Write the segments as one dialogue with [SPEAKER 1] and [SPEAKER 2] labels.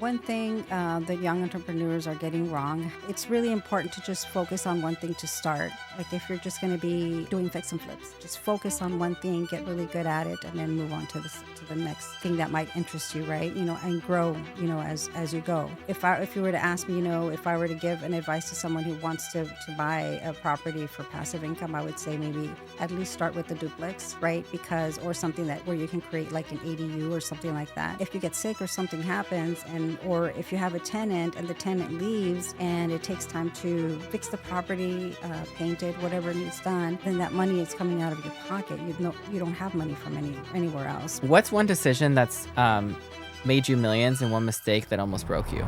[SPEAKER 1] One thing that young entrepreneurs are getting wrong, it's really important to just focus on one thing to start. Like if you're just going to be doing fix and flips, just focus on one thing, get really good at it, and then move on to the next thing that might interest you, right? And grow, as you go. If you were to ask me, if I were to give an advice to someone who wants to buy a property for passive income, I would say maybe at least start with the duplex, right? Or something where you can create like an ADU or something like that. If you get sick or something happens, or if you have a tenant and the tenant leaves and it takes time to fix the property, paint it, whatever needs done, then that money is coming out of your pocket. You don't have money from anywhere else.
[SPEAKER 2] What's one decision that's made you millions and one mistake that almost broke you?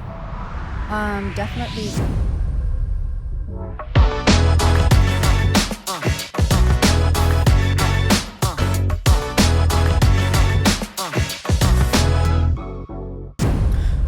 [SPEAKER 1] Definitely.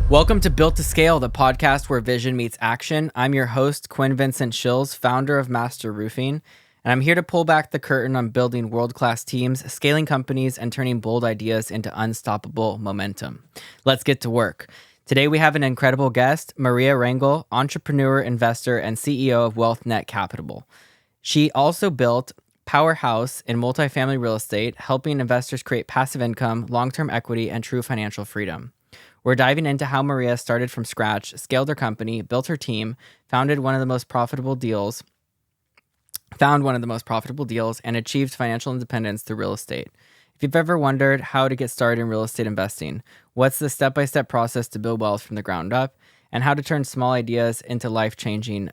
[SPEAKER 2] Welcome to Built to Scale, the podcast where vision meets action. I'm your host, Quinn Vincent Shills, founder of Master Roofing, and I'm here to pull back the curtain on building world-class teams, scaling companies, and turning bold ideas into unstoppable momentum. Let's get to work. Today we have an incredible guest, Maria Rangel, entrepreneur, investor, and CEO of WealthNet Capital. She also built Powerhouse in multifamily real estate, helping investors create passive income, long-term equity, and true financial freedom. We're diving into how Maria started from scratch, scaled her company, built her team, found one of the most profitable deals, and achieved financial independence through real estate. If you've ever wondered how to get started in real estate investing, what's the step-by-step process to build wealth from the ground up, and how to turn small ideas into life-changing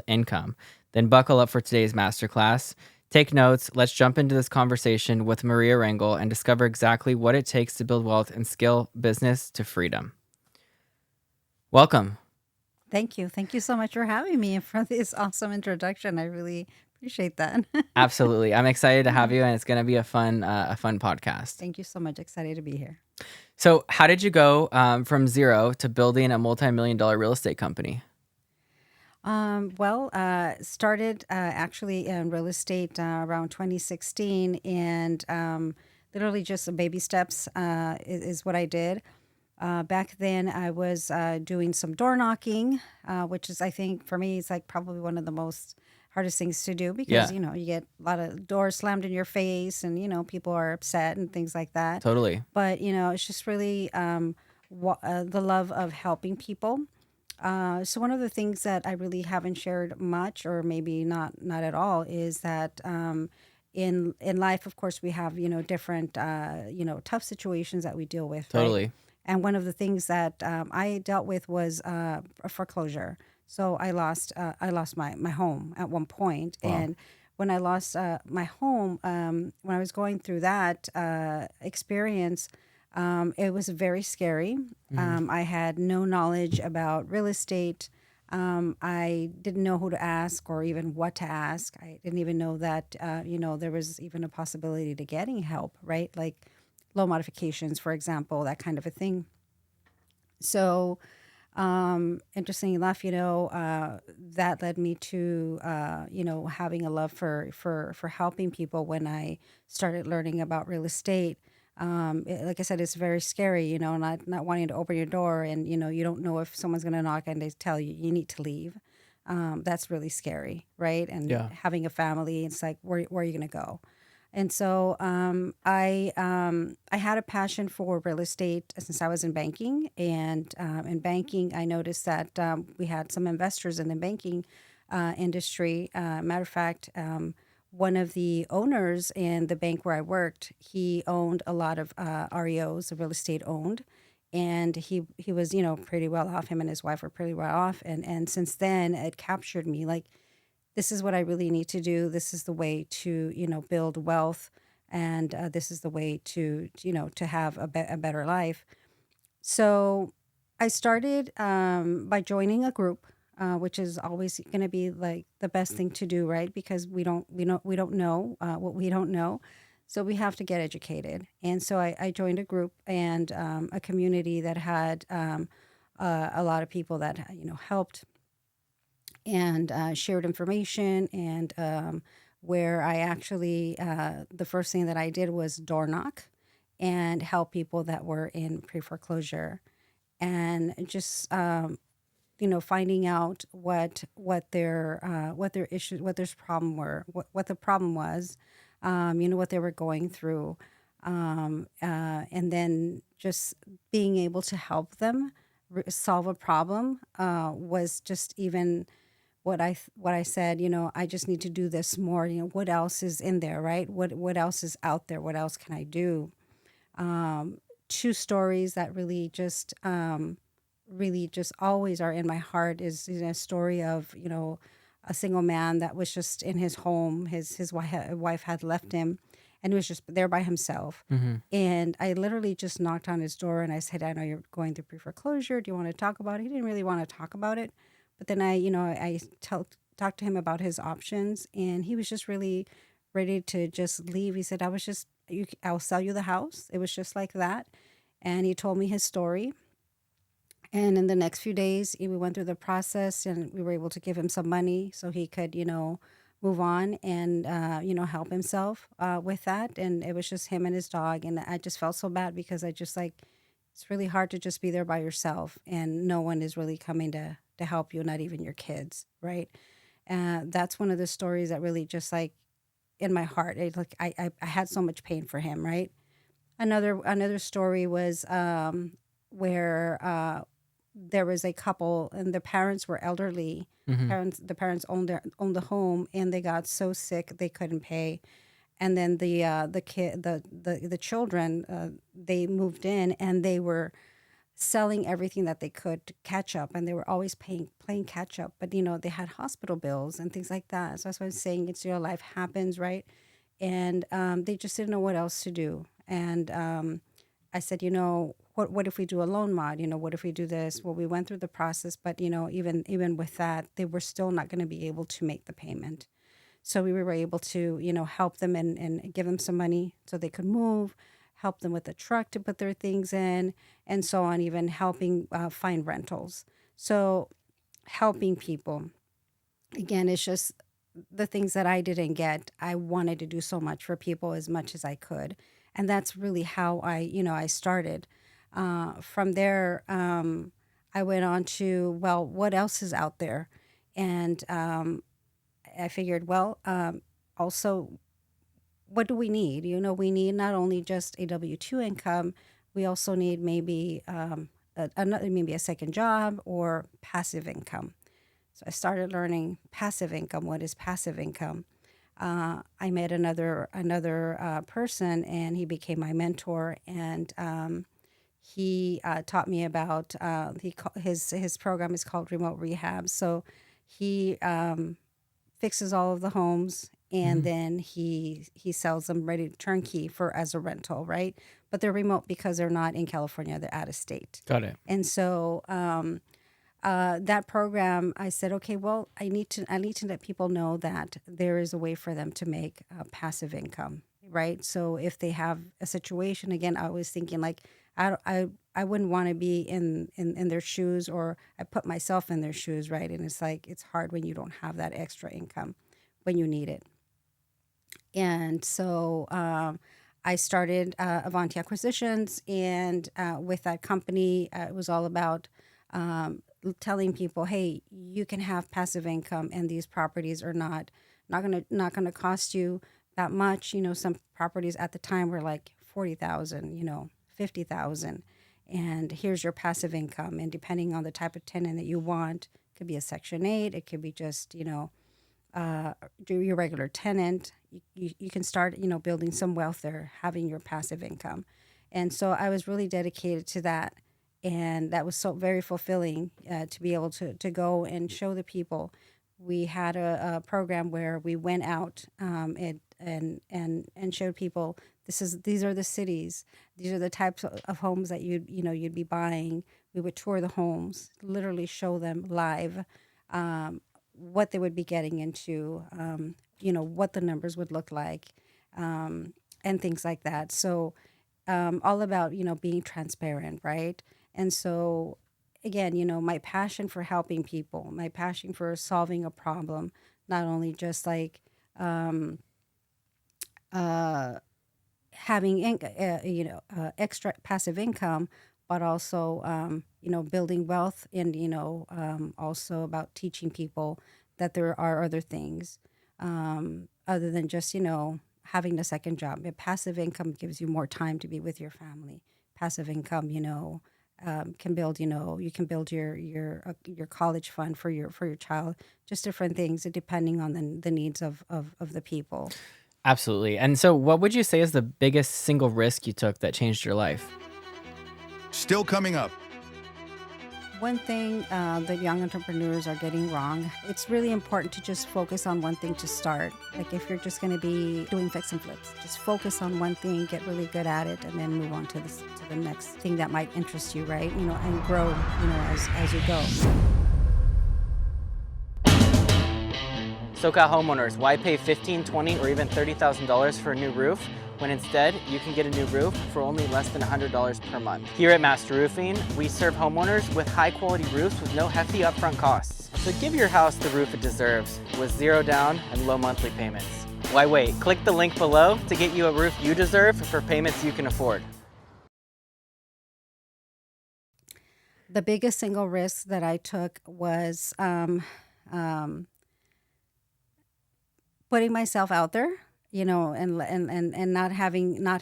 [SPEAKER 2] income, then buckle up for today's masterclass. Take notes. Let's jump into this conversation with Maria Rangel and discover exactly what it takes to build wealth and scale business to freedom. Welcome.
[SPEAKER 1] Thank you. Thank you so much for having me and for this awesome introduction. I really appreciate that.
[SPEAKER 2] Absolutely. I'm excited to have you, and it's going to be a fun podcast.
[SPEAKER 1] Thank you so much. Excited to be here.
[SPEAKER 2] So how did you go from zero to building a multi-million-dollar real estate company?
[SPEAKER 1] Started actually in real estate around 2016, and literally just baby steps is what I did. Back then, I was doing some door knocking, which is, I think, for me, it's like probably one of the most hardest things to do because,
[SPEAKER 2] Yeah.
[SPEAKER 1] you get a lot of doors slammed in your face and, people are upset and things like that.
[SPEAKER 2] Totally.
[SPEAKER 1] But, it's just really the love of helping people. So one of the things that I really haven't shared much, or maybe not at all, is that in life, of course, we have different tough situations that we deal with.
[SPEAKER 2] Totally.
[SPEAKER 1] Right? And one of the things that I dealt with was a foreclosure. So I lost my home at one point.
[SPEAKER 2] Wow.
[SPEAKER 1] And when I lost my home, when I was going through that experience. It was very scary. I had no knowledge about real estate. I didn't know who to ask or even what to ask. I didn't even know that, there was even a possibility to getting help, right? Like loan modifications, for example, that kind of a thing. So, interestingly enough, that led me to, having a love for helping people when I started learning about real estate. Like I said, it's very scary, not wanting to open your door and, you don't know if someone's going to knock and they tell you you need to leave. That's really scary, right? And
[SPEAKER 2] Yeah.
[SPEAKER 1] having a family, it's like, where are you going to go? And so I had a passion for real estate since I was in banking. And in banking, I noticed that we had some investors in the banking industry. Matter of fact, one of the owners in the bank where I worked, he owned a lot of REOs, real estate owned, and he was pretty well off. Him and his wife were pretty well off, and since then it captured me. Like, this is what I really need to do. This is the way to build wealth, and this is the way to to have a better life. So I started by joining a group, which is always going to be like the best thing to do, right? Because we don't know what we don't know, so we have to get educated. And so I joined a group and a community that had a lot of people that helped and shared information, and where I actually the first thing that I did was door knock and help people that were in pre-foreclosure. and just finding out what their issues, what their problem were, what the problem was, what they were going through, and then just being able to help them solve a problem was just even what I said. I just need to do this more. What else is in there, right? What else is out there? What else can I do? um, Two stories that really just always are in my heart is a story of a single man that was just in his home. His wife had left him, and he was just there by himself.
[SPEAKER 2] Mm-hmm.
[SPEAKER 1] And I literally just knocked on his door and I said, "I know you're going through pre-foreclosure. Do you want to talk about it?" He didn't really want to talk about it, but then talked to him about his options, and he was just really ready to just leave. He said, I'll sell you the house." It was just like that. And he told me his story. And in the next few days, we went through the process and we were able to give him some money so he could, move on and, help himself with that. And it was just him and his dog. And I just felt so bad because I just like, it's really hard to just be there by yourself and no one is really coming to help you, not even your kids, right? That's one of the stories that really just like in my heart, I had so much pain for him, right? Another story was where there was a couple and the parents were elderly.
[SPEAKER 2] Mm-hmm.
[SPEAKER 1] The parents owned the home and they got so sick they couldn't pay. And then the children, they moved in and they were selling everything that they could to catch up, and they were always playing catch up. But they had hospital bills and things like that. So that's what I'm saying. It's life happens, right? And they just didn't know what else to do. And I said, what if we do a loan mod? What if we do this? Well, we went through the process, but even with that, they were still not going to be able to make the payment. So we were able to, help them and give them some money so they could move, help them with a truck to put their things in, and so on, even helping find rentals. So helping people, again, it's just the things that I didn't get. I wanted to do so much for people as much as I could. And that's really how I started. From there, I went on to, well, what else is out there? And I figured, well, also, what do we need? We need not only just a W-2 income, we also need maybe maybe a second job or passive income. So I started learning passive income. What is passive income? I met another person, and he became my mentor. And he taught me about his program is called Remote Rehab. So he fixes all of the homes and
[SPEAKER 2] Mm-hmm.
[SPEAKER 1] then he sells them ready to turnkey for as a rental, right? But they're remote because they're not in California; they're out of state.
[SPEAKER 2] Got it.
[SPEAKER 1] And so that program, I said, okay, well, I need to let people know that there is a way for them to make passive income, right? So if they have a situation, again, I was thinking like, I wouldn't want to be in their shoes, or I put myself in their shoes, right? And it's like it's hard when you don't have that extra income when you need it. And so I started Avanti Acquisitions, and with that company, it was all about telling people, "Hey, you can have passive income, and these properties are not gonna cost you that much." Some properties at the time were like 40,000, 50,000, and here's your passive income. And depending on the type of tenant that you want, it could be a Section 8, it could be just do your regular tenant. You can start, building some wealth there, having your passive income. And so I was really dedicated to that. And that was so very fulfilling to be able to go and show the people. We had a program where we went out and showed people these are the cities, these are the types of homes that you'd be buying. We would tour the homes, literally show them live what they would be getting into, what the numbers would look like, and things like that. So, all about, being transparent, right? And so, again, my passion for helping people, my passion for solving a problem, not only just like uh, having extra passive income, but also, building wealth, and, also about teaching people that there are other things, other than just, having the second job. Passive income gives you more time to be with your family. Passive income, can build, you can build your college fund for your child, just different things depending on the needs of the people.
[SPEAKER 2] Absolutely. And so, what would you say is the biggest single risk you took that changed your life?
[SPEAKER 3] Still coming up.
[SPEAKER 1] One thing that young entrepreneurs are getting wrong, it's really important to just focus on one thing to start. Like if you're just going to be doing fix and flips, just focus on one thing, get really good at it, and then move on to the next thing that might interest you, right? And grow, as you go.
[SPEAKER 2] SoCal homeowners, why pay $15,000, $20,000, or even $30,000 for a new roof when instead you can get a new roof for only less than $100 per month? Here at Master Roofing, we serve homeowners with high quality roofs with no hefty upfront costs. So give your house the roof it deserves with zero down and low monthly payments. Why wait? Click the link below to get you a roof you deserve for payments you can afford.
[SPEAKER 1] The biggest single risk that I took was putting myself out there, and not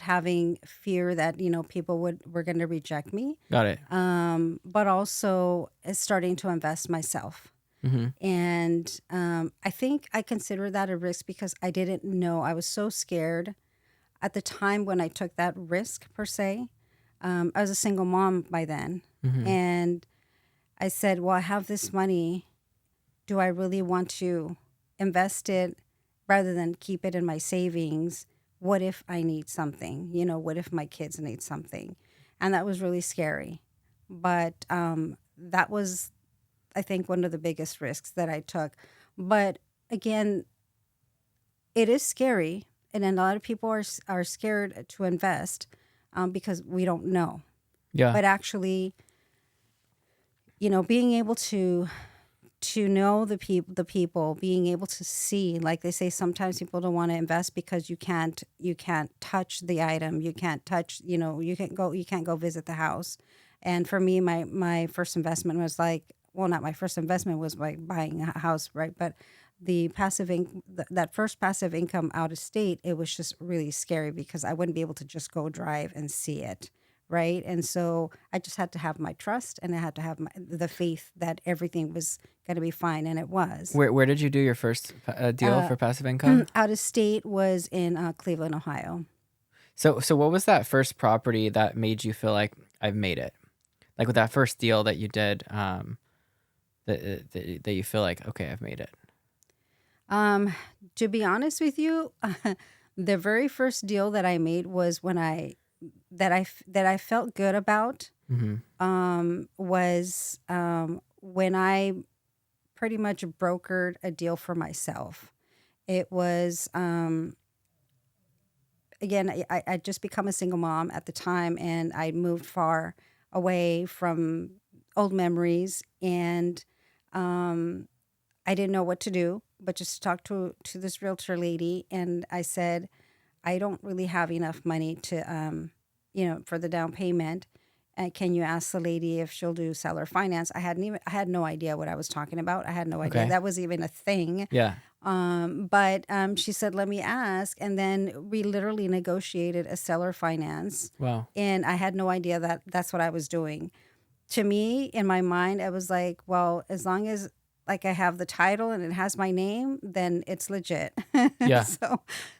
[SPEAKER 1] having fear that people were going to reject me.
[SPEAKER 2] Got it.
[SPEAKER 1] But also starting to invest myself.
[SPEAKER 2] Mm-hmm.
[SPEAKER 1] And I think I consider that a risk because I didn't know. I was so scared at the time when I took that risk, per se. I was a single mom by then.
[SPEAKER 2] Mm-hmm.
[SPEAKER 1] And I said, well, I have this money. Do I really want to invest it rather than keep it in my savings? What if I need something? What if my kids need something? And that was really scary. But that was, I think, one of the biggest risks that I took. But again, it is scary. And a lot of people are scared to invest because we don't know.
[SPEAKER 2] Yeah.
[SPEAKER 1] But actually, being able to know the people, being able to see, like they say, sometimes people don't want to invest because you can't touch the item, you can't touch, you can't go visit the house. And for me, my first investment was not my first investment was like buying a house, right? But the that first passive income out of state, it was just really scary because I wouldn't be able to just go drive and see it. Right. And so I just had to have my trust, and I had to have the faith that everything was going to be fine. And it was.
[SPEAKER 2] Where did you do your first deal for passive income?
[SPEAKER 1] Out of state was in Cleveland, Ohio.
[SPEAKER 2] So what was that first property that made you feel like I've made it? Like with that first deal that you did, that you feel like, okay, I've made it.
[SPEAKER 1] To be honest with you, the very first deal that I made was that I felt good about.
[SPEAKER 2] Mm-hmm.
[SPEAKER 1] Was when I pretty much brokered a deal for myself. It was again, I just become a single mom at the time, and I moved far away from old memories, and I didn't know what to do, but just talk to this realtor lady, and I said, I don't really have enough money to, for the down payment. Can you ask the lady if she'll do seller finance? I had no idea what I was talking about. I had no idea that was even a thing.
[SPEAKER 2] Yeah.
[SPEAKER 1] But she said, let me ask. And then we literally negotiated a seller finance.
[SPEAKER 2] Wow.
[SPEAKER 1] And I had no idea that that's what I was doing. To me, in my mind, I was like, well, as long as I have the title and it has my name, then it's legit.
[SPEAKER 2] Yeah.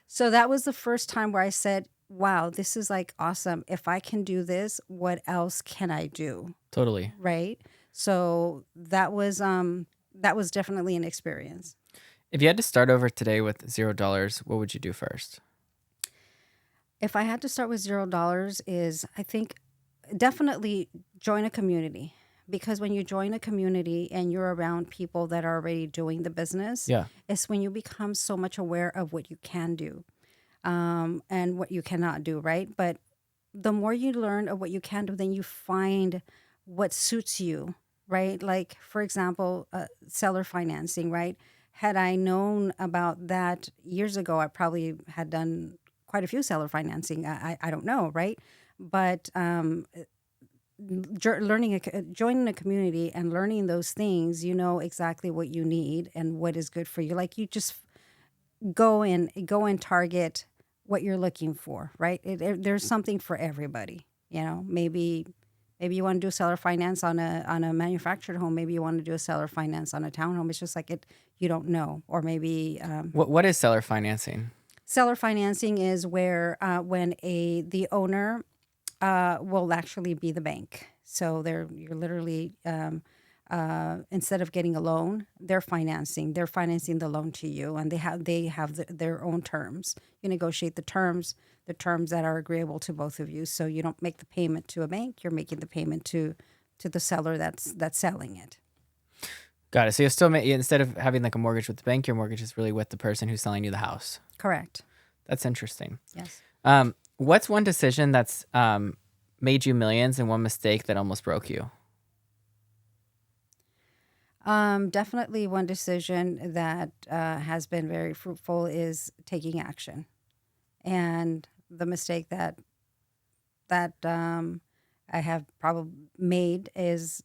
[SPEAKER 1] So that was the first time where I said, wow, this is awesome. If I can do this, what else can I do?
[SPEAKER 2] Totally.
[SPEAKER 1] Right. So that was definitely an experience.
[SPEAKER 2] If you had to start over today with $0, what would you do first?
[SPEAKER 1] If I had to start with $0, I think definitely join a community. Because when you join a community and you're around people that are already doing the business, it's when you become so much aware of what you can do and what you cannot do, right? But the more you learn of what you can do, then you find what suits you, right? Like, for example, seller financing, right? Had I known about that years ago, I probably had done quite a few seller financing. I don't know, right? But joining a community and learning those things, you know exactly what you need and what is good for you. Like you just go and target what you're looking for, right? There's something for everybody. You know, maybe you want to do seller finance on a manufactured home. Maybe you want to do a seller finance on a townhome. It's just like you don't know. Or maybe
[SPEAKER 2] What is seller financing?
[SPEAKER 1] seller financing is where when the owner will actually be the bank. So you're literally instead of getting a loan, they're financing. They're financing the loan to you, and they have their own terms. You negotiate the terms that are agreeable to both of you. So you don't make the payment to a bank. You're making the payment to the seller that's selling it.
[SPEAKER 2] Got it. So you'll still instead of having like a mortgage with the bank, your mortgage is really with the person who's selling you the house.
[SPEAKER 1] Correct.
[SPEAKER 2] That's interesting.
[SPEAKER 1] Yes.
[SPEAKER 2] What's one decision that's made you millions and one mistake that almost broke you?
[SPEAKER 1] Definitely one decision that has been very fruitful is taking action. And the mistake that I have probably made is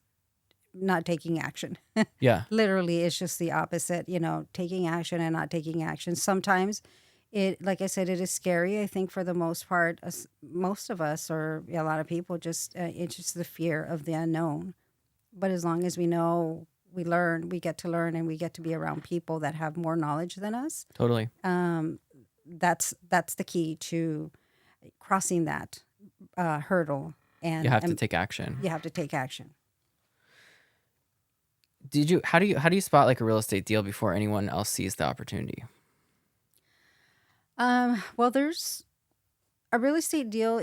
[SPEAKER 1] not taking action.
[SPEAKER 2] Yeah.
[SPEAKER 1] Literally, it's just the opposite, taking action and not taking action. Sometimes like I said, it is scary. I think for the most part, most of us, or a lot of people, it's just the fear of the unknown. But as long as we know, we learn, we get to learn, and we get to be around people that have more knowledge than us.
[SPEAKER 2] Totally.
[SPEAKER 1] That's the key to crossing that hurdle. And
[SPEAKER 2] You have to take action.
[SPEAKER 1] You have to take action.
[SPEAKER 2] How do you spot like a real estate deal before anyone else sees the opportunity?
[SPEAKER 1] Well, there's a real estate deal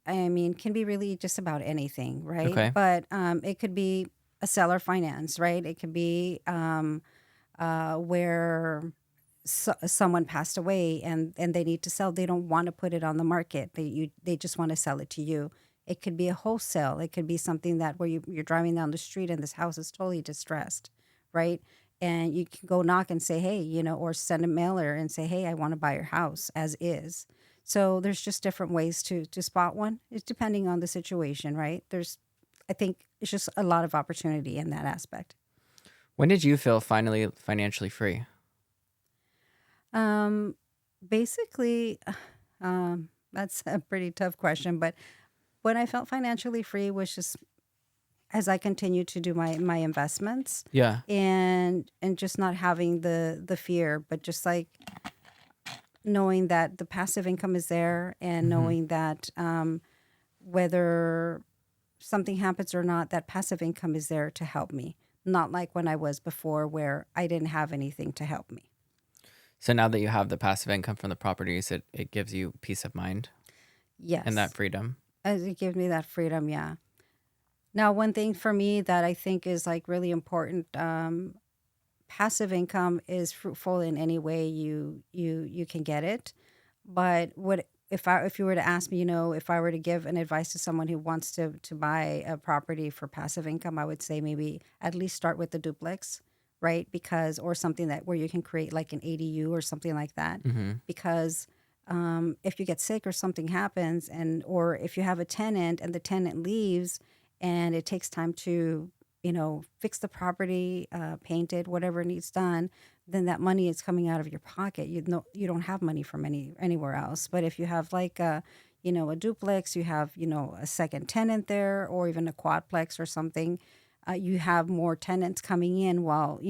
[SPEAKER 1] can be really just about anything, right?
[SPEAKER 2] Okay.
[SPEAKER 1] But it could be a seller finance, right? It could be where someone passed away and they need to sell. They don't want to put it on the market. They just want to sell it to you. It could be a wholesale. It could be something that where you're driving down the street and this house is totally distressed, right? And you can go knock and say, hey, or send a mailer and say, hey, I want to buy your house as is. So there's just different ways to spot one. It's depending on the situation, right? I think it's just a lot of opportunity in that aspect.
[SPEAKER 2] When did you feel finally financially free?
[SPEAKER 1] Basically, that's a pretty tough question, but when I felt financially free was just as I continued to do my investments.
[SPEAKER 2] Yeah.
[SPEAKER 1] And just not having the fear, but just like knowing that the passive income is there and knowing that whether something happens or not, that passive income is there to help me. Not like when I was before where I didn't have anything to help me.
[SPEAKER 2] So now that you have the passive income from the properties, it gives you peace of mind.
[SPEAKER 1] Yes.
[SPEAKER 2] And that freedom.
[SPEAKER 1] It gives me that freedom, yeah. Now, one thing for me that I think is like really important, passive income is fruitful in any way you can get it. But if you were to ask me, if I were to give an advice to someone who wants to buy a property for passive income, I would say maybe at least start with the duplex, right? Or something where you can create like an ADU or something like that. Because if you get sick or something happens, or if you have a tenant and the tenant leaves, and it takes time to fix the property, paint it, whatever needs done, then that money is coming out of your pocket. You don't have money from anywhere else. But if you have like a duplex, you have a second tenant there, or even a quadplex or something, you have more tenants coming in while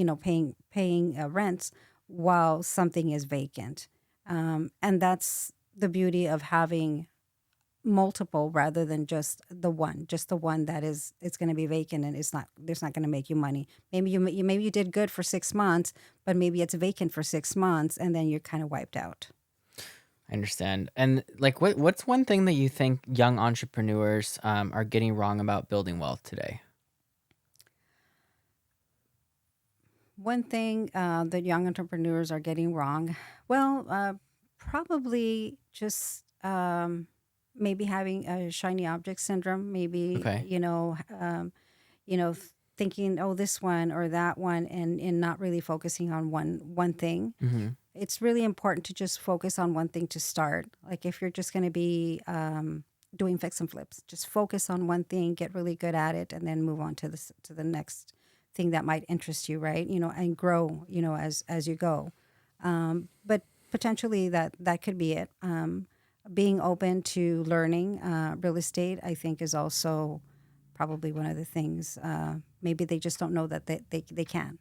[SPEAKER 1] paying rents while something is vacant. And that's the beauty of having multiple rather than just the one that it's going to be vacant, and it's not going to make you money. Maybe you did good for 6 months, but maybe it's vacant for 6 months and then you're kind of wiped out.
[SPEAKER 2] I understand. And like what's one thing that you think young entrepreneurs are getting wrong about building wealth today?
[SPEAKER 1] One thing that young entrepreneurs are getting wrong, well, probably just maybe having a shiny object syndrome. Maybe
[SPEAKER 2] Okay.
[SPEAKER 1] thinking, oh, this one or that one, and not really focusing on one thing.
[SPEAKER 2] Mm-hmm.
[SPEAKER 1] It's really important to just focus on one thing to start. Like if you're just going to be doing fix and flips. Just focus on one thing, get really good at it, and then move on to the next thing that might interest you, right? And grow, as you go. But potentially that could be it. Being open to learning real estate, I think, is also probably one of the things. Maybe they just don't know that they can.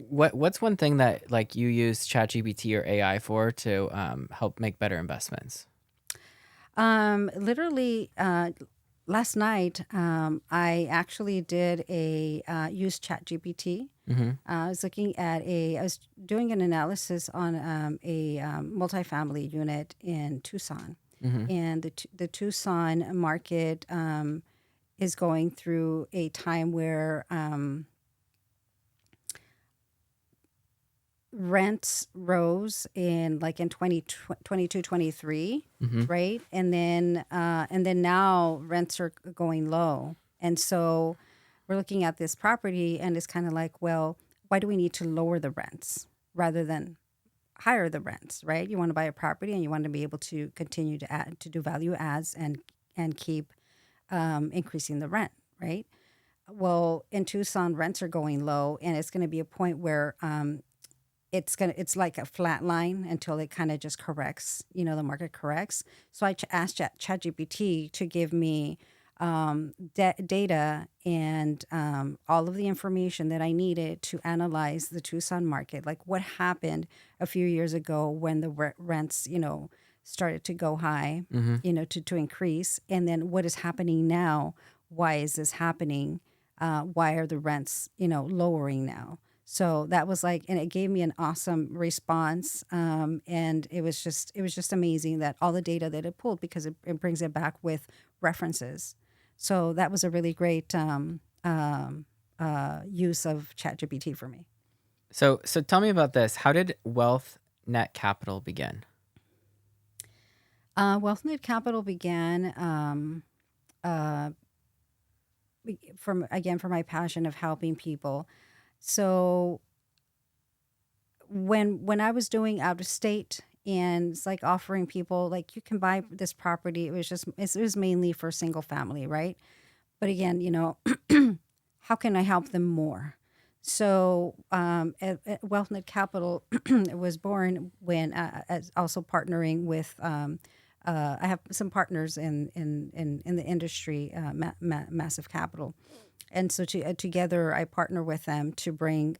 [SPEAKER 2] What's one thing that like you use ChatGPT or AI for to help make better investments?
[SPEAKER 1] Literally, last night, I actually did use ChatGPT. I was I was doing an analysis on a multifamily unit in Tucson, and the Tucson market is going through a time where rents rose in 2022, 23, right? And then now rents are going low. And so we're looking at this property and it's kind of like, well, why do we need to lower the rents rather than higher the rents, right? You want to buy a property and you want to be able to continue to do value adds and keep increasing the rent, right? Well, in Tucson, rents are going low, and it's going to be a point where it's like a flat line until it kind of just corrects, the market corrects. So I asked ChatGPT to give me data and all of the information that I needed to analyze the Tucson market, like what happened a few years ago when the rents, started to go high, to increase, and then what is happening now. Why is this happening? Why are the rents, lowering now? So that was and it gave me an awesome response. And it was just amazing that all the data that it pulled, because it brings it back with references. So that was a really great use of ChatGPT for me.
[SPEAKER 2] So tell me about this. How did Wealth Net Capital begin?
[SPEAKER 1] WealthNet Capital began for my passion of helping people. So when I was doing out of state, and it's like offering people like, you can buy this property, it was mainly for single family, right? But again, how can I help them more? So at WealthNet Capital it was born when as also partnering with I have some partners in the industry, Massive Capital, and so together I partner with them to bring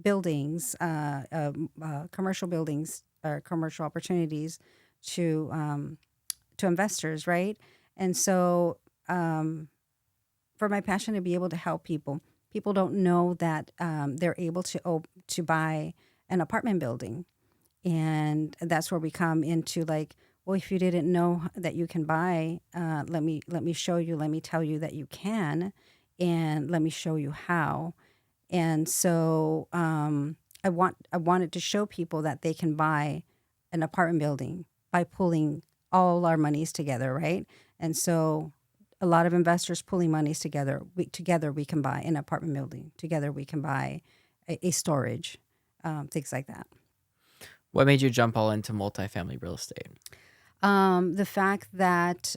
[SPEAKER 1] buildings, commercial buildings or commercial opportunities to investors, right? And so for my passion to be able to help people, people don't know that they're able to buy an apartment building, and that's where we come into like, well, if you didn't know that you can buy, let me show you, let me tell you that you can, and let me show you how. And so I wanted to show people that they can buy an apartment building by pulling all our monies together, right? And so a lot of investors pulling monies together. Together we can buy an apartment building. Together we can buy a storage, things like that.
[SPEAKER 2] What made you jump all into multifamily real estate?
[SPEAKER 1] The fact that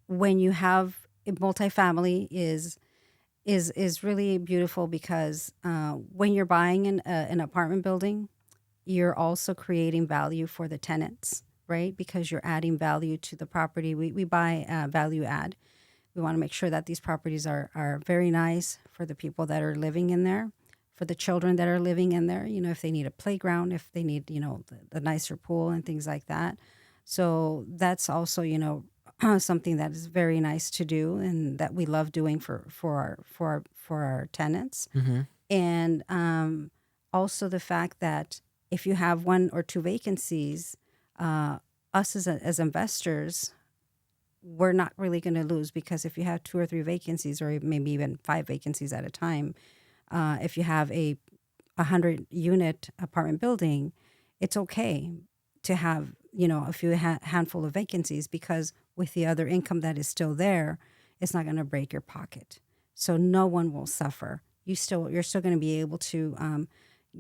[SPEAKER 1] when you have a multifamily is really beautiful, because when you're buying an apartment building, you're also creating value for the tenants, right? Because you're adding value to the property. We buy value add. We want to make sure that these properties are very nice for the people that are living in there, for the children that are living in there, if they need a playground, if they need, the nicer pool and things like that. So that's also, something that is very nice to do and that we love doing for our tenants. And also the fact that if you have one or two vacancies, us as investors, we're not really going to lose, because if you have two or three vacancies, or maybe even 5 vacancies at a time, if you have a 100-unit apartment building, it's okay to have a few handful of vacancies, because with the other income that is still there, it's not going to break your pocket. So no one will suffer. You're still going to be able to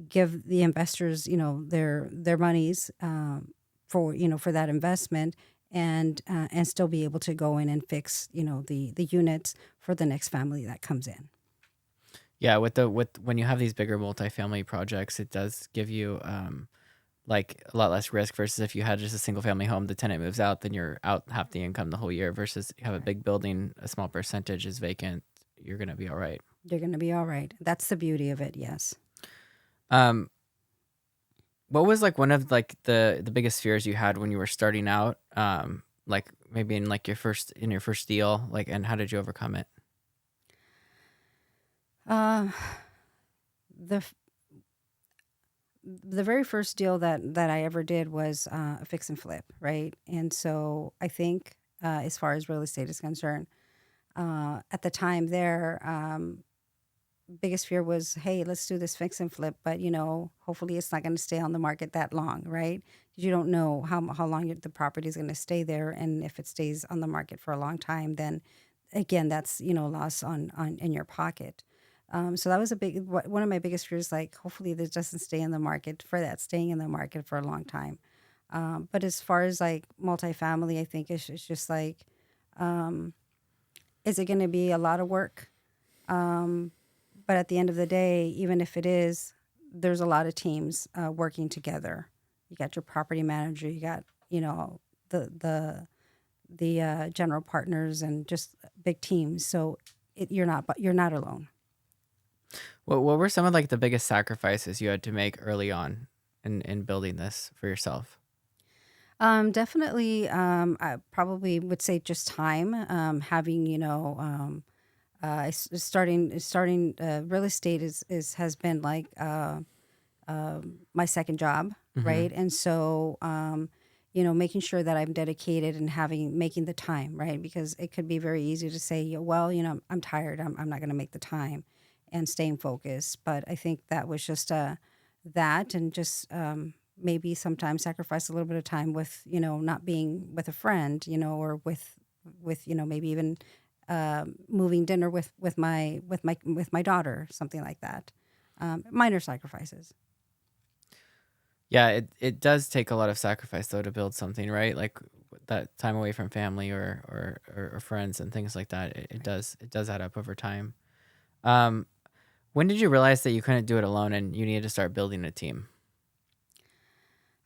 [SPEAKER 1] give the investors their monies for that investment, and still be able to go in and fix the units for the next family that comes in.
[SPEAKER 2] Yeah, with when you have these bigger multifamily projects, it does give you like a lot less risk versus if you had just a single family home, the tenant moves out, then you're out half the income the whole year versus you have a big building, a small percentage is vacant, you're gonna be all right.
[SPEAKER 1] You're going to be all right. That's the beauty of it. Yes.
[SPEAKER 2] Um, what was like one of like the biggest fears you had when you were starting out? Like maybe in like your first deal, like, and how did you overcome it?
[SPEAKER 1] Uh, the f- the very first deal that I ever did was a fix and flip, right? And so I think, as far as real estate is concerned, at the time there, biggest fear was, hey, let's do this fix and flip, but hopefully it's not going to stay on the market that long, right? 'Cause you don't know how long the property is going to stay there, and if it stays on the market for a long time, then again, that's loss on in your pocket. So that was one of my biggest fears. Like, hopefully this doesn't stay in the market for that staying in the market for a long time. But as far as like multifamily, I think it's just like, um, is it going to be a lot of work? Um, but at the end of the day, even if it is, there's a lot of teams working together. You got your property manager, you got the general partners, and just big teams. So you're not alone.
[SPEAKER 2] What were some of like the biggest sacrifices you had to make early on in building this for yourself?
[SPEAKER 1] Definitely, I probably would say just time. Having starting real estate is has been like my second job,
[SPEAKER 2] Hmm.
[SPEAKER 1] right? And so, making sure that I'm dedicated and making the time, right? Because it could be very easy to say, "Yeah, well, I'm tired. I'm not going to make the time," and staying focused. But I think that was just that, and just maybe sometimes sacrifice a little bit of time with, not being with a friend, or with maybe even moving dinner with my daughter, something like that. Minor sacrifices.
[SPEAKER 2] Yeah, it does take a lot of sacrifice though to build something, right? Like that time away from family or friends and things like that. It does add up over time. Um, when did you realize that you couldn't do it alone and you needed to start building a team?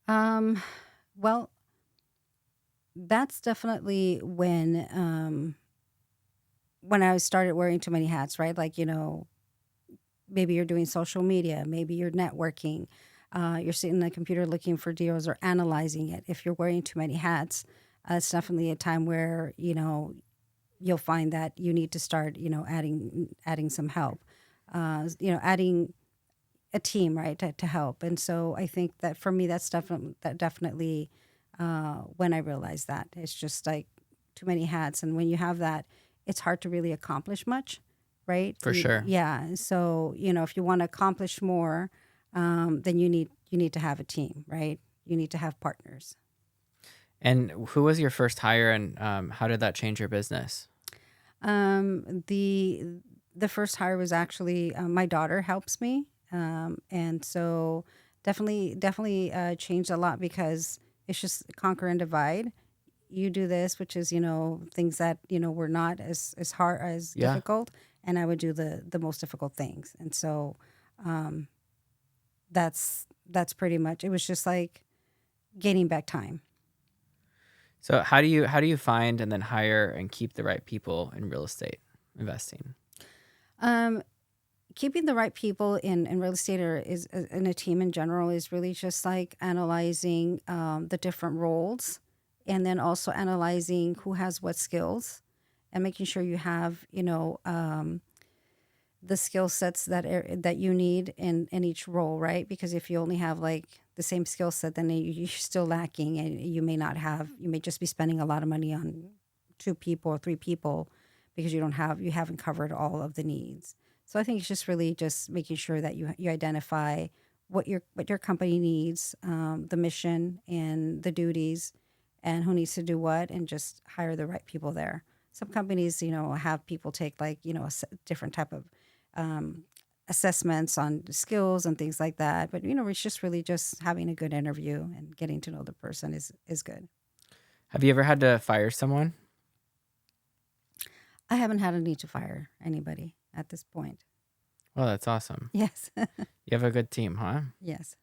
[SPEAKER 1] Um, well, that's definitely when I started wearing too many hats, right? Like, maybe you're doing social media, maybe you're networking, you're sitting on the computer looking for deals or analyzing it. If you're wearing too many hats, it's definitely a time where, you'll find that you need to start, adding some help, adding a team, right, to help. And so I think that for me, that definitely when I realized that it's just like too many hats, and when you have that, it's hard to really accomplish much, right?
[SPEAKER 2] For sure.
[SPEAKER 1] Yeah. So if you want to accomplish more, then you need to have a team, right? You need to have partners.
[SPEAKER 2] And who was your first hire and how did that change your business?
[SPEAKER 1] The first hire was actually, my daughter helps me, and so definitely changed a lot, because it's just conquer and divide. You do this, which is things that were not as hard as
[SPEAKER 2] Yeah.
[SPEAKER 1] difficult, and I would do the most difficult things, and so um, that's pretty much. It was just like gaining back time.
[SPEAKER 2] So how do you find and then hire and keep the right people in real estate investing?
[SPEAKER 1] Um, Keeping the right people in real estate, or is in a team in general, is really just like analyzing the different roles, and then also analyzing who has what skills, and making sure you have the skill sets that you need in each role, right? Because if you only have like the same skill set, then you're still lacking, and you may just be spending a lot of money on two people or three people, because you haven't covered all of the needs. So I think it's just really just making sure that you identify what your company needs, the mission and the duties, and who needs to do what, and just hire the right people there. Some companies, have people take like different type of um, assessments on skills and things like that. But it's just really just having a good interview and getting to know the person is good.
[SPEAKER 2] Have you ever had to fire someone?
[SPEAKER 1] I haven't had a need to fire anybody at this point.
[SPEAKER 2] Well, that's awesome.
[SPEAKER 1] Yes.
[SPEAKER 2] You have a good team, huh?
[SPEAKER 1] Yes.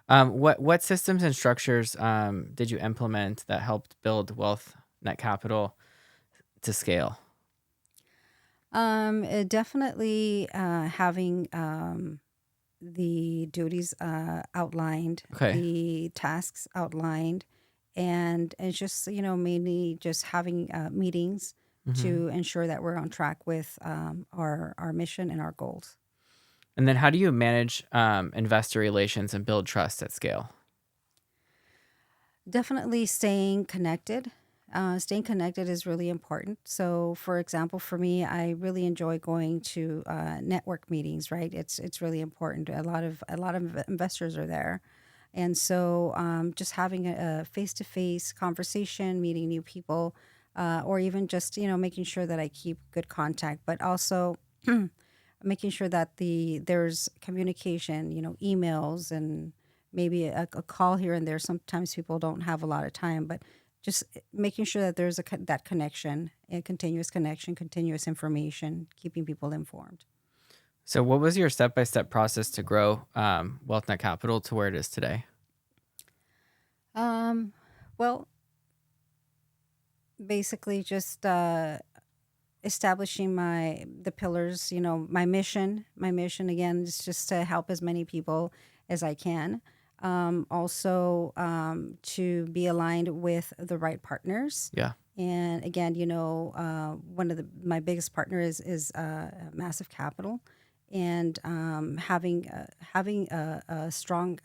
[SPEAKER 2] What systems and structures did you implement that helped build Wealth Net Capital to scale?
[SPEAKER 1] Definitely having the duties outlined,
[SPEAKER 2] Okay.
[SPEAKER 1] the tasks outlined, and it's just mainly just having meetings
[SPEAKER 2] Hmm.
[SPEAKER 1] to ensure that we're on track with our mission and our goals.
[SPEAKER 2] And then how do you manage investor relations and build trust at scale?
[SPEAKER 1] Definitely staying connected. Staying connected is really important. So, for example, for me, I really enjoy going to network meetings. Right, it's really important. A lot of investors are there, and so just having a face to face conversation, meeting new people, or even just making sure that I keep good contact, but also making sure that there's communication. Emails and maybe a call here and there. Sometimes people don't have a lot of time, but just making sure that there's that connection, a continuous connection, continuous information, keeping people informed.
[SPEAKER 2] So, what was your step by step process to grow Wealth Net Capital to where it is today?
[SPEAKER 1] Um, well, basically just establishing the pillars. My mission. My mission again is just to help as many people as I can. Also, to be aligned with the right partners.
[SPEAKER 2] Yeah.
[SPEAKER 1] And again, one of my biggest partner is Massive Capital, and having a strong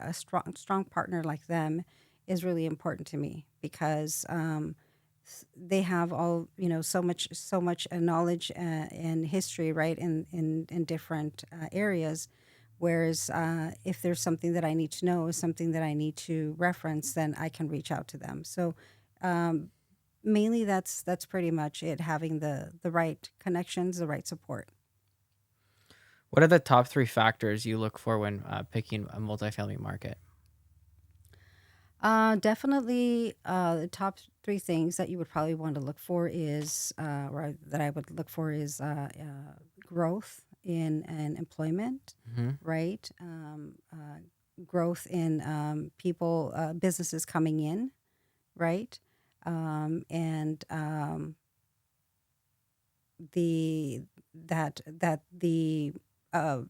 [SPEAKER 1] partner like them is really important to me because they have all so much knowledge and history, right, in different areas. Whereas if there's something that I need to know, something that I need to reference, then I can reach out to them. So um, mainly that's pretty much it, having the right connections, the right support.
[SPEAKER 2] What are the top three factors you look for when picking a multifamily market?
[SPEAKER 1] Definitely the top three things that you would probably want to look for is or that I would look for is growth in employment,
[SPEAKER 2] Hmm.
[SPEAKER 1] right, growth in people, businesses coming in, right, and the that the uh,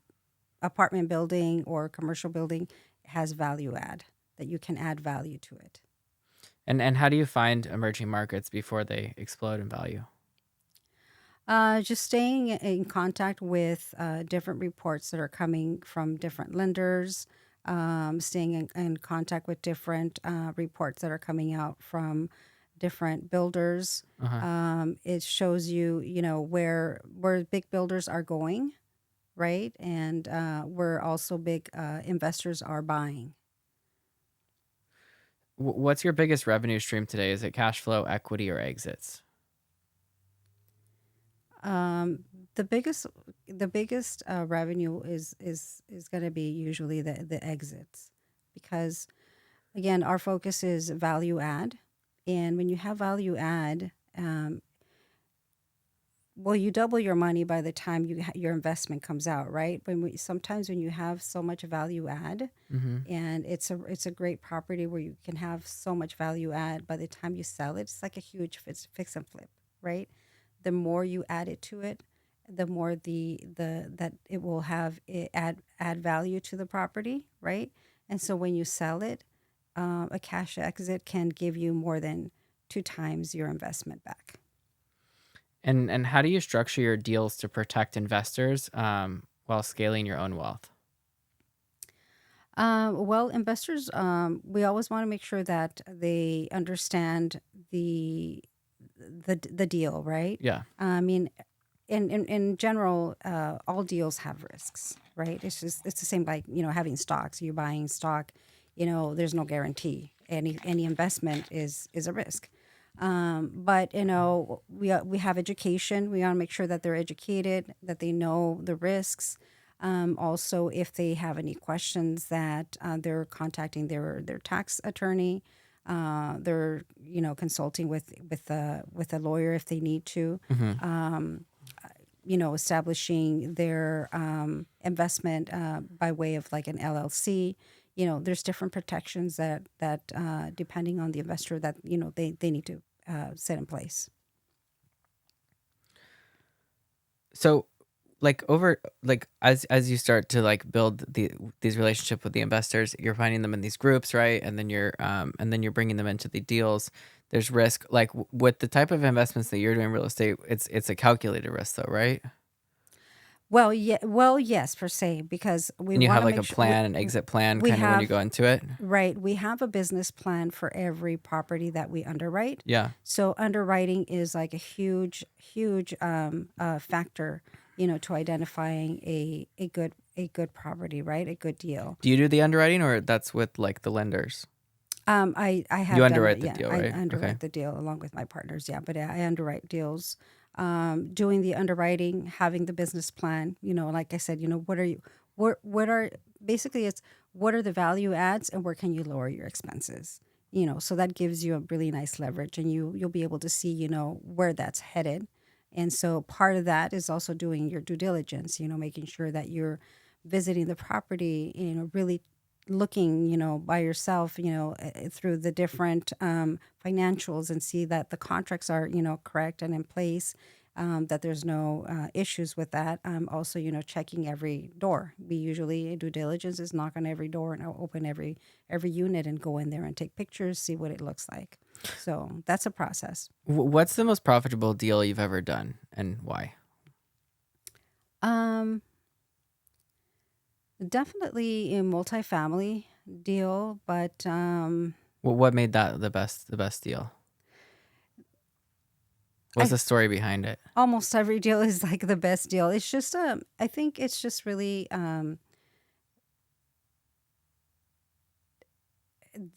[SPEAKER 1] apartment building or commercial building has value add, that you can add value to it.
[SPEAKER 2] And how do you find emerging markets before they explode in value?
[SPEAKER 1] Just staying in contact with different reports that are coming from different lenders, staying in contact with different reports that are coming out from different builders.
[SPEAKER 2] Uh-huh.
[SPEAKER 1] It shows where big builders are going, right, and where also big investors are buying.
[SPEAKER 2] What's your biggest revenue stream today? Is it cash flow, equity, or exits?
[SPEAKER 1] Um, the biggest revenue is going to be usually the exits, because again our focus is value add, and when you have value add, well, you double your money by the time your investment comes out, right? Sometimes when you have so much value add,
[SPEAKER 2] Mm-hmm.
[SPEAKER 1] and it's a great property where you can have so much value add, by the time you sell it, it's like a huge fix and flip, right? The more you add it to it, the more the that it will have it add value to the property, right? And so when you sell it, a cash exit can give you more than two times your investment back.
[SPEAKER 2] And how do you structure your deals to protect investors while scaling your own wealth?
[SPEAKER 1] Well, investors, we always want to make sure that they understand the deal, right?
[SPEAKER 2] Yeah.
[SPEAKER 1] I mean, in general, all deals have risks, right? It's the same like having stocks. You're buying stock, there's no guarantee. Any investment is a risk. But we have education. We want to make sure that they're educated, that they know the risks, Also, if they have any questions that they're contacting their tax attorney, they're consulting with a lawyer if they need to. Um, Establishing their investment by way of like an LLC. There's different protections that depending on the investor that they need to set in place.
[SPEAKER 2] So, as you start to like build these relationships with the investors, you're finding them in these groups, right? And then you're bringing them into the deals. There's risk, like with the type of investments that you're doing in real estate. It's a calculated risk, though, right?
[SPEAKER 1] Well, yeah, well, yes, per se, because we
[SPEAKER 2] And you
[SPEAKER 1] want
[SPEAKER 2] have
[SPEAKER 1] to
[SPEAKER 2] like
[SPEAKER 1] make
[SPEAKER 2] a
[SPEAKER 1] sure
[SPEAKER 2] plan, an exit plan,
[SPEAKER 1] we
[SPEAKER 2] kind of when you
[SPEAKER 1] have
[SPEAKER 2] go into it.
[SPEAKER 1] right. We have a business plan for every property that we underwrite.
[SPEAKER 2] Yeah.
[SPEAKER 1] So underwriting is like a huge factor, to identifying a good property, right? A good deal.
[SPEAKER 2] Do you do the underwriting, or that's with like the lenders?
[SPEAKER 1] I
[SPEAKER 2] You
[SPEAKER 1] have done
[SPEAKER 2] underwrite
[SPEAKER 1] that.
[SPEAKER 2] the
[SPEAKER 1] Yeah,
[SPEAKER 2] deal,
[SPEAKER 1] I
[SPEAKER 2] right? Okay.
[SPEAKER 1] underwrite the deal along with my partners. Yeah, but I underwrite deals. Doing the underwriting, having the business plan. Like I said, what are basically it's what are the value adds and where can you lower your expenses. So that gives you a really nice leverage, and you'll be able to see where that's headed. And so part of that is also doing your due diligence. Making sure that you're visiting the property. Really looking, by yourself, through the different financials and see that the contracts are, correct and in place, that there's no issues with that. Also, checking every door. We usually due diligence is knock on every door and open every unit and go in there and take pictures, see what it looks like. So that's a process.
[SPEAKER 2] What's the most profitable deal you've ever done, and why?
[SPEAKER 1] Um, Definitely a multifamily deal, but
[SPEAKER 2] What made that the best deal? What's
[SPEAKER 1] I
[SPEAKER 2] the story behind it?
[SPEAKER 1] almost every deal is like the best deal. It's just I think it's just really the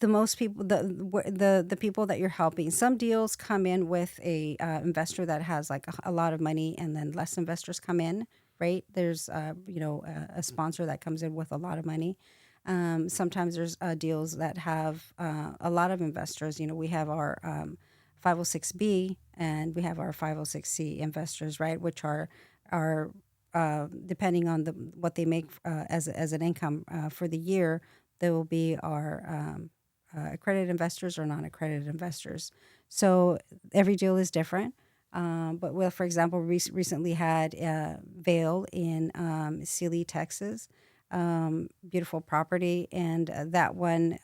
[SPEAKER 1] most people the people that you're helping. Some deals come in with a investor that has like a lot of money, and then less investors come in. Right? There's a sponsor that comes in with a lot of money. Sometimes there's deals that have a lot of investors. We have our 506B and we have our 506C investors, right? Which are depending on what they make as an income for the year. There will be our accredited investors or non-accredited investors. So every deal is different. But well, for example, recently had Vale in Sealy, Texas. Beautiful property, and that one,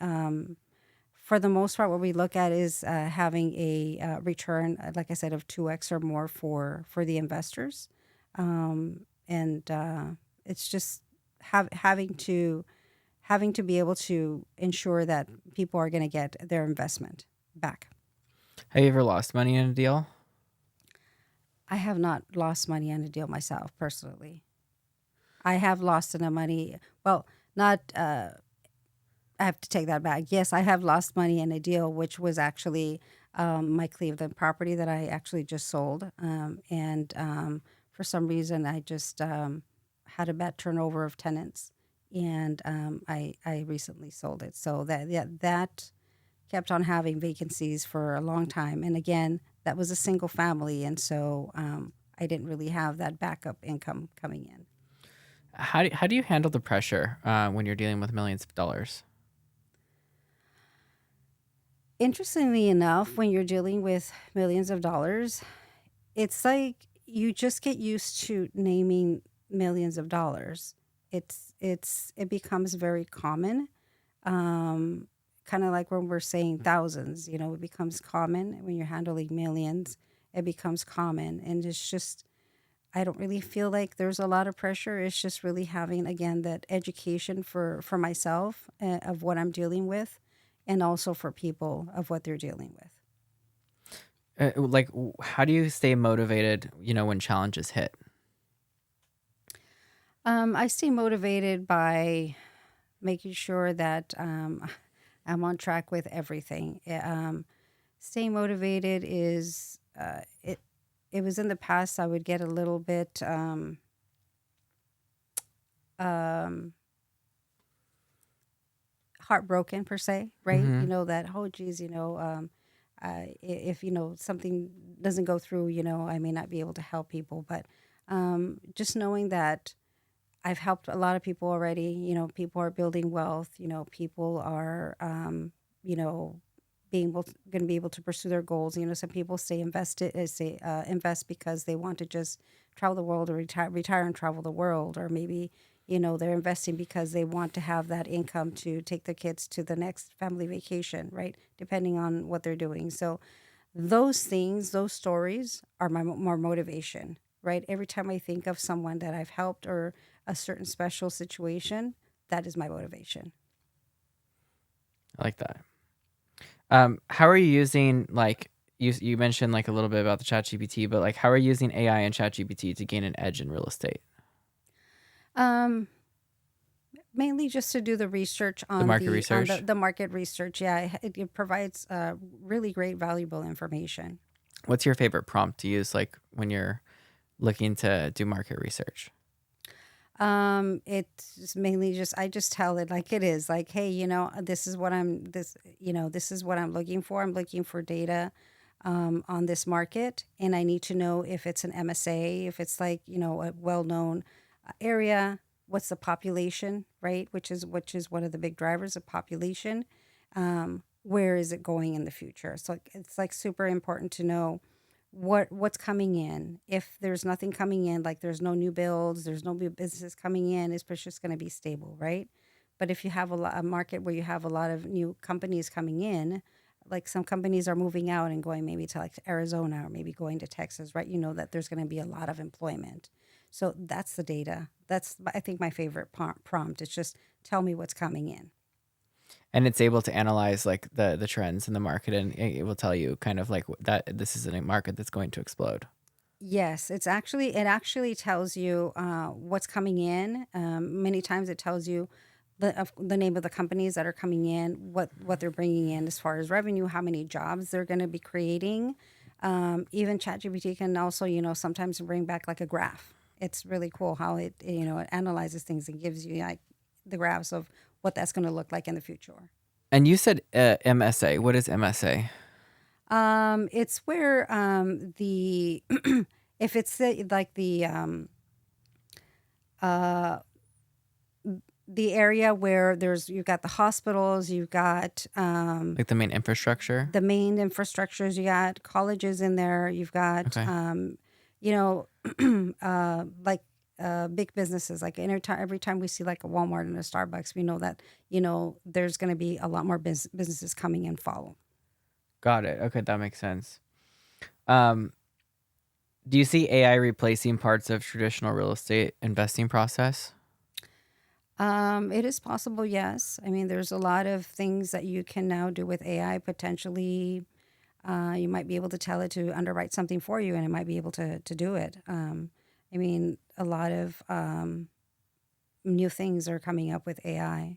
[SPEAKER 1] for the most part, what we look at is having a return, like I said, of 2x or more for the investors, and it's just having to be able to ensure that people are going to get their investment back.
[SPEAKER 2] Have you ever lost money in a deal?
[SPEAKER 1] I have not lost money on a deal myself personally. I have lost enough money. Well, not. I have to take that back. Yes, I have lost money in a deal, which was actually my Cleveland property that I actually just sold. And for some reason, I just had a bad turnover of tenants, and I recently sold it. So that kept on having vacancies for a long time. And again, that was a single family, and so I didn't really have that backup income coming in.
[SPEAKER 2] How do you handle the pressure when you're dealing with millions of dollars?
[SPEAKER 1] Interestingly enough, when you're dealing with millions of dollars, it's like you just get used to naming millions of dollars. It becomes very common. Kind of like when we're saying thousands, it becomes common when you're handling millions. It becomes common, and it's just I don't really feel like there's a lot of pressure. It's just really having again that education for myself of what I'm dealing with, and also for people of what they're dealing with.
[SPEAKER 2] How do you stay motivated, when challenges hit?
[SPEAKER 1] I stay motivated by making sure that I'm on track with everything. Staying motivated is it. It was in the past I would get a little bit um, heartbroken per se, right?
[SPEAKER 2] Mm-hmm.
[SPEAKER 1] You know that, oh geez, if something doesn't go through, I may not be able to help people, but just knowing that I've helped a lot of people already. People are building wealth. People are, you know, being able going to be able to pursue their goals. Some people invest because they want to just travel the world or retire and travel the world, or maybe they're investing because they want to have that income to take their kids to the next family vacation, right? Depending on what they're doing. So those things, those stories are my more motivation, right? Every time I think of someone that I've helped or a certain special situation, that is my motivation.
[SPEAKER 2] I like that. How are you using like you mentioned like a little bit about the ChatGPT, but like how are you using AI and ChatGPT to gain an edge in real estate?
[SPEAKER 1] Um, Mainly just to do the research
[SPEAKER 2] The
[SPEAKER 1] on
[SPEAKER 2] market
[SPEAKER 1] the
[SPEAKER 2] research.
[SPEAKER 1] the market research. Yeah, it provides really great, valuable information.
[SPEAKER 2] What's your favorite prompt to use like when you're looking to do market research?
[SPEAKER 1] It's mainly just I just tell it like it is. Like, hey, this is what I'm looking for. I'm looking for data on this market, and I need to know if it's an MSA, if it's like a well-known area. What's the population, right? Which is one of the big drivers of population. Where is it going in the future? So it's like super important to know what's coming in. If there's nothing coming in, like there's no new builds, there's no new businesses coming in, it's just going to be stable, right? But if you have a market where you have a lot of new companies coming in, like some companies are moving out and going maybe to like to Arizona or maybe going to Texas, right? You know that there's going to be a lot of employment. So that's the data. That's I think my favorite prompt. It's just tell me what's coming in.
[SPEAKER 2] And it's able to analyze like the trends in the market, and it will tell you kind of like that this is a market that's going to explode.
[SPEAKER 1] Yes, it actually tells you what's coming in. Many times it tells you the name of the companies that are coming in, what they're bringing in as far as revenue, how many jobs they're going to be creating. Even ChatGPT can also sometimes bring back like a graph. It's really cool how it analyzes things and gives you like the graphs of what that's going to look like in the future.
[SPEAKER 2] And you said MSA. What is MSA?
[SPEAKER 1] It's where the if it's like uh, the area where you've got the hospitals, you've got
[SPEAKER 2] Like the main infrastructure?
[SPEAKER 1] the main infrastructures, you got colleges in there, you've got
[SPEAKER 2] Okay.
[SPEAKER 1] you know like big businesses. Like every time we see like a Walmart and a Starbucks, we know that there's going to be a lot more businesses coming and follow.
[SPEAKER 2] Got it. Okay, that makes sense. Um, do you see AI replacing parts of traditional real estate investing process?
[SPEAKER 1] It is possible, yes. I mean, there's a lot of things that you can now do with AI. Potentially, you might be able to tell it to underwrite something for you, and it might be able to do it. I mean, a lot of new things are coming up with AI.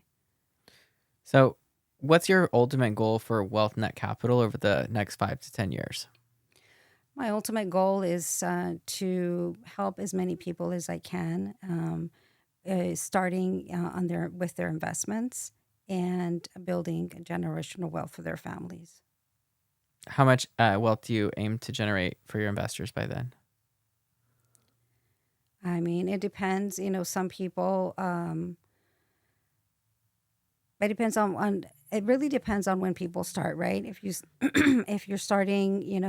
[SPEAKER 2] So, what's your ultimate goal for wealth net capital over the next 5 to 10 years?
[SPEAKER 1] My ultimate goal is to help as many people as I can, starting on with their investments and building generational wealth for their families.
[SPEAKER 2] How much wealth do you aim to generate for your investors by then?
[SPEAKER 1] I mean, it depends. Some people. It depends on. It really depends on when people start, right? If if you're starting,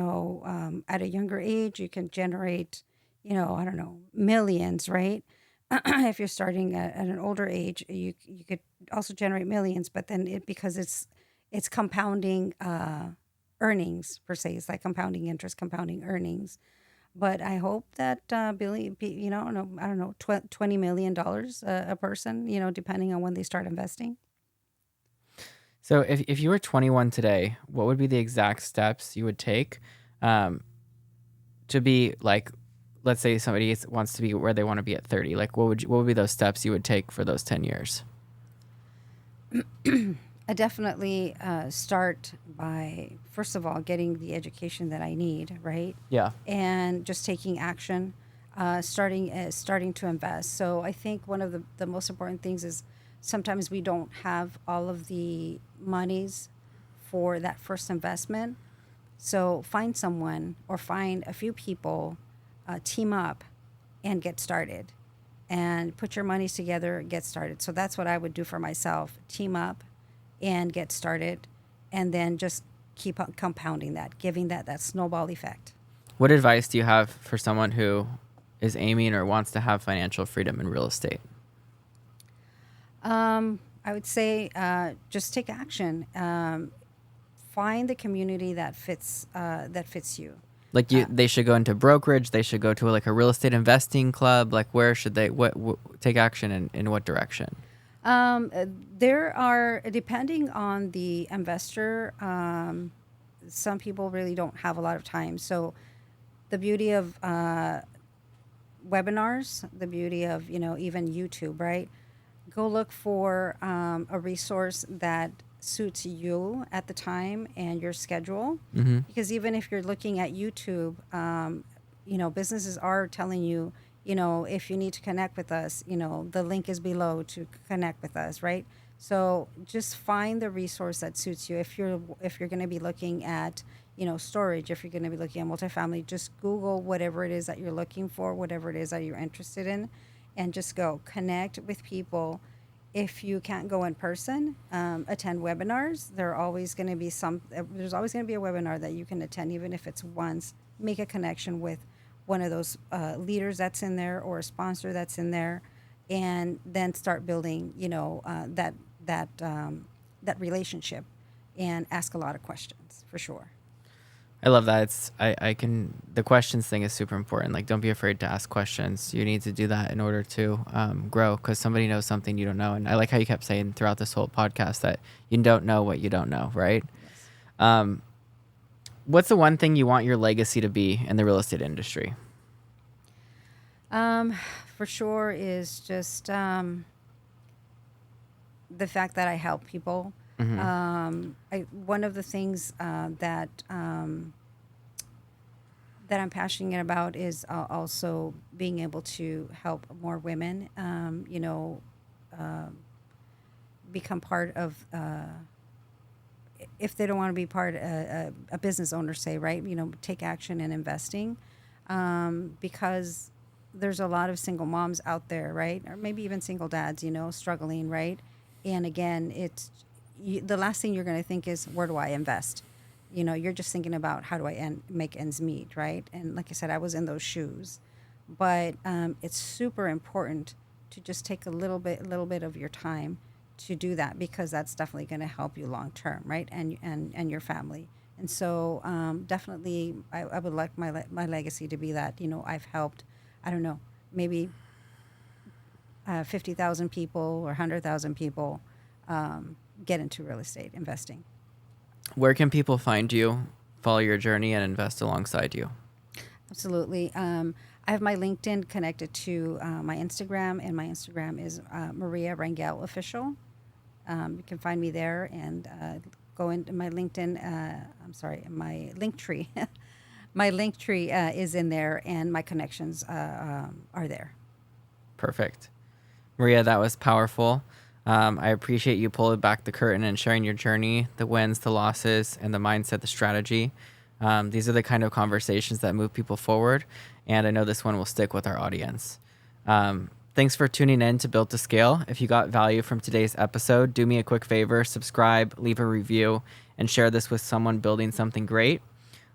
[SPEAKER 1] at a younger age, you can generate, I don't know, millions, right? If you're starting at an older age, you could also generate millions, but then because it's compounding earnings per se. It's like compounding interest, compounding earnings. But I hope that no, I don't know, $20 million a person, depending on when they start investing.
[SPEAKER 2] So, if you were 21 today, what would be the exact steps you would take um, to be like, let's say wants to be where they want to be at 30? Like, what would be those steps you would take for those 10 years?
[SPEAKER 1] I definitely start by, first of all, getting the education that I need, right?
[SPEAKER 2] Yeah.
[SPEAKER 1] And just taking action. starting to invest. So I think one of the most important things is sometimes we don't have all of the monies for that first investment. So find someone or find a few people, team up, and get started, and put your monies together, get started. So that's what I would do for myself: team up, and get started, and then just keep on compounding that, giving that snowball effect.
[SPEAKER 2] What advice do you have for someone who is aiming or wants to have financial freedom in real estate?
[SPEAKER 1] I would say just take action. Find the community that fits you.
[SPEAKER 2] Like they should go into brokerage. They should go to like a real estate investing club. Like where should they what take action in what direction?
[SPEAKER 1] There are, depending on the investor, some people really don't have a lot of time. So the beauty of webinars, the beauty of, even YouTube, right? Go look for a resource that suits you at the time and your schedule.
[SPEAKER 2] Mm-hmm.
[SPEAKER 1] Because even if you're looking at YouTube, businesses are telling you, if you need to connect with us, the link is below to connect with us, right? So just find the resource that suits you. If you're going to be looking at, storage, if you're going to be looking at multifamily, just Google whatever it is that you're looking for, whatever it is that you're interested in, and just go connect with people. If you can't go in person, attend webinars. There's always going to be a webinar that you can attend, even if it's once. Make a connection with one of those leaders that's in there, or a sponsor that's in there, and then start building, that relationship, and ask a lot of questions for sure.
[SPEAKER 2] I love that. The questions thing is super important. Like, don't be afraid to ask questions. You need to do that in order to grow, because somebody knows something you don't know. And I like how you kept saying throughout this whole podcast that you don't know what you don't know, right? Yes. What's the one thing you want your legacy to be in the real estate industry?
[SPEAKER 1] For sure is just the fact that I help people.
[SPEAKER 2] Mm-hmm.
[SPEAKER 1] One of the things that I'm passionate about is also being able to help more women, become part of, if they don't want to be part a business owner, say, right, take action in investing, because there's a lot of single moms out there, right, or maybe even single dads, struggling, right, and again, the last thing you're going to think is, where do I invest? You're just thinking about, how do I make ends meet, right? And like I said, I was in those shoes, but it's super important to just take a little bit of your time to do that, because that's definitely going to help you long term, right? And your family. And so definitely, I would like my legacy to be that, I've helped, I don't know, maybe 50,000 people or 100,000 people get into real estate investing.
[SPEAKER 2] Where can people find you, follow your journey, and invest alongside you?
[SPEAKER 1] Absolutely. I have my LinkedIn connected to my Instagram, and my Instagram is Maria Rangel Official. You can find me there, and go into my LinkedIn. My link tree. My link tree is in there, and my connections are there.
[SPEAKER 2] Perfect. Maria, that was powerful. I appreciate you pulling back the curtain and sharing your journey, the wins, the losses, and the mindset, the strategy. These are the kind of conversations that move people forward, and I know this one will stick with our audience. Thanks for tuning in to Built to Scale. If you got value from today's episode, do me a quick favor, subscribe, leave a review, and share this with someone building something great.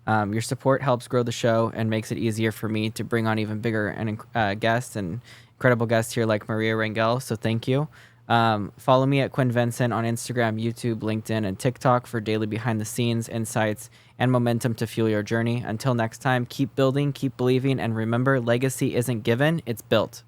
[SPEAKER 2] Your support helps grow the show and makes it easier for me to bring on even bigger guests and incredible guests here like Maria Rangel, so thank you. Follow me at Quinn Vincent on Instagram, YouTube, LinkedIn, and TikTok for daily behind-the-scenes insights and momentum to fuel your journey. Until next time, keep building, keep believing, and remember, legacy isn't given, it's built.